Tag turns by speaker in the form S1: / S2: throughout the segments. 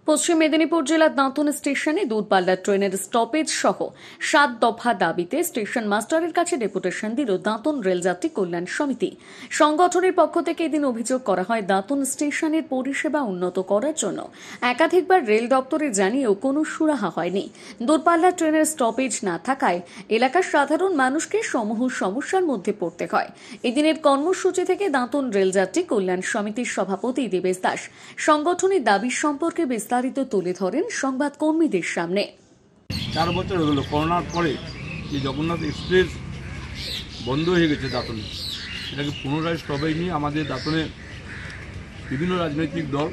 S1: পশ্চিম মেদিনীপুর জেলার দাঁতন স্টেশনে দূরপাল্লার ট্রেনের স্টপেজ সহ 7 দফা দাবিতে স্টেশন মাস্টারের কাছে ডেপুটেশন দিল দাঁতন রেলযাত্রী কল্যাণ সমিতি। সংগঠনের পক্ষ থেকে এদিন অভিযোগ করা হয়, দাঁতন স্টেশনের পরিষেবা উন্নত করার জন্য একাধিকবার রেল দপ্তরে জানিয়েও কোনো সুরাহা হয়নি। দূরপাল্লার ট্রেনের স্টপেজ না থাকায় এলাকার সাধারণ মানুষকে সমূহ সমস্যার মধ্যে পড়তে হয়। এদিনের কর্মসূচি থেকে দাঁতন রেলযাত্রী কল্যাণ সমিতির সভাপতি দেবেশ দাস সংগঠনের দাবি সম্পর্কে বিস্তারিত তুলে ধরেন সংবাদ কর্মীদের সামনে।
S2: 4 বছর হলো করোনার পরে যে জগন্নাথ এক্সপ্রেস বন্ধ হয়ে গেছে দাঁতনে, এটাকে পুনরায় স্টপেজ নিয়ে আমাদের দাঁতনে বিভিন্ন রাজনৈতিক দল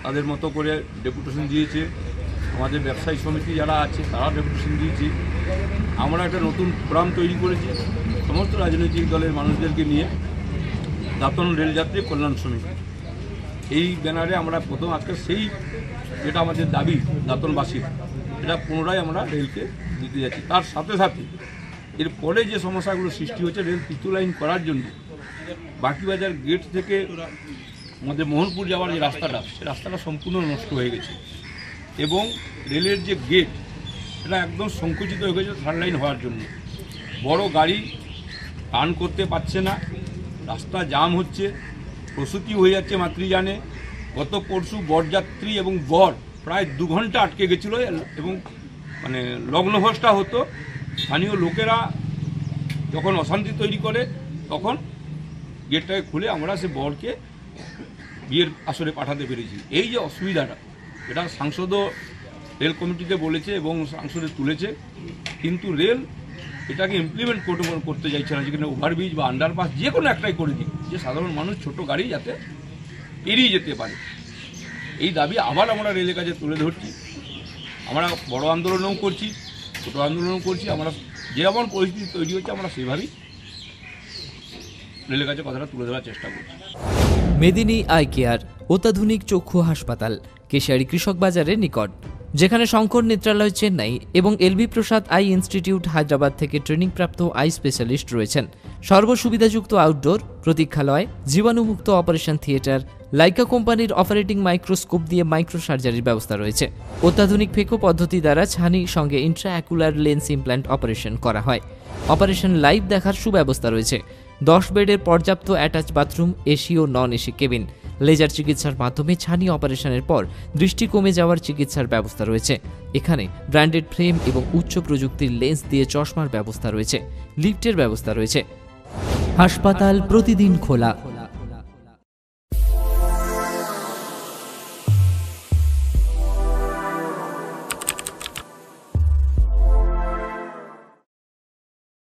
S2: তাদের মতো করে ডেপুটেশন দিয়েছে। আমাদের ব্যবসায়ী সমিতি যারা আছে তারা ডেপুটেশন দিয়েছে। আমরা একটা নতুন ফোরাম তৈরি করেছি সমস্ত রাজনৈতিক দলের মানুষদেরকে নিয়ে, দাঁতন রেলযাত্রী কল্যাণ সমিতি। এই ব্যানারে আমরা প্রথম আজকে সেই যেটা আমাদের দাবি দাঁতনবাসীর, এটা পুনরায় আমরা রেলকে দিতে যাচ্ছি। তার সাথে সাথে এর পরে যে সমস্যাগুলো সৃষ্টি হচ্ছে, রেল তৃতীয় লাইন করার জন্য বাকিবাজার গেট থেকে আমাদের মোহনপুর যাওয়ার যে রাস্তাটা, সেই রাস্তাটা সম্পূর্ণ নষ্ট হয়ে গেছে এবং রেলের যে গেট এটা একদম সংকুচিত হয়ে গেছে থার্ড লাইন হওয়ার জন্য। বড় গাড়ি টার্ন করতে পারছে না, রাস্তা জাম হচ্ছে, প্রসূতি হয়ে যাচ্ছে মাতৃযানে। গত পরশু বরযাত্রী এবং বর প্রায় 2 ঘন্টা আটকে গেছিল এবং মানে লগ্নভোজটা হতো। স্থানীয় লোকেরা যখন অশান্তি তৈরি করে তখন গেটটাকে খুলে আমরা সে বরকে বিয়ের আসরে পাঠাতে পেরেছি। এই যে অসুবিধাটা, এটা সাংসদও রেল কমিটিতে বলেছে এবং সাংসদে তুলেছে, কিন্তু রেল এটাকে ইমপ্লিমেন্ট করতে চাইছে না, যেখানে ওভারব্রিজ বা আন্ডারপাস যে কোনো একটাই করে দিই, যে সাধারণ মানুষ ছোট গাড়ি যাতে এড়িয়ে যেতে পারে। এই দাবি আবার আমরা রেলের কাছে তুলে ধরছি। আমরা বড় আন্দোলনও করছি, ছোটো আন্দোলনও করছি। আমরা যেমন পরিস্থিতি তৈরি হচ্ছে আমরা সেভাবেই রেলের কাছে কথাটা তুলে ধরার চেষ্টা করছি।
S3: মেদিনী আই কেয়ার অত্যাধুনিক চক্ষু হাসপাতাল, কেশিয়ারি কৃষক বাজারের নিকট, যেখানে শঙ্কর নেত্রালয় চেন্নাই এবং এলবি প্রসাদ আই ইনস্টিটিউট হায়দ্রাবাদ থেকে ট্রেনিংপ্রাপ্ত আই স্পেশালিস্ট রয়েছেন। সর্বসুবিধাযুক্ত আউটডোর, প্রতীক্ষালয়, জীবাণুমুক্ত অপারেশন থিয়েটার, লাইকা কোম্পানির অপারেটিং মাইক্রোস্কোপ দিয়ে মাইক্রো সার্জারির ব্যবস্থা রয়েছে। অত্যাধুনিক ফেকো পদ্ধতি দ্বারা ছানি সঙ্গে ইন্ট্রাঅ্যাকুলার লেন্স ইমপ্ল্যান্ট অপারেশন করা হয়। অপারেশন লাইভ দেখার সুব্যবস্থা রয়েছে। 10 বেডের পর্যাপ্ত অ্যাটাচ বাথরুম, এসি ও নন এসি কেবিন। লেজার চিকিৎসার মাধ্যমে ছানি অপারেশনের পর দৃষ্টি কমে যাওয়ার চিকিৎসার ব্যবস্থা রয়েছে। এখানে ব্র্যান্ডেড ফ্রেম এবং উচ্চ প্রযুক্তির লেন্স দিয়ে চশমার ব্যবস্থা রয়েছে। লিফটের ব্যবস্থা রয়েছে। হাসপাতাল প্রতিদিন খোলা।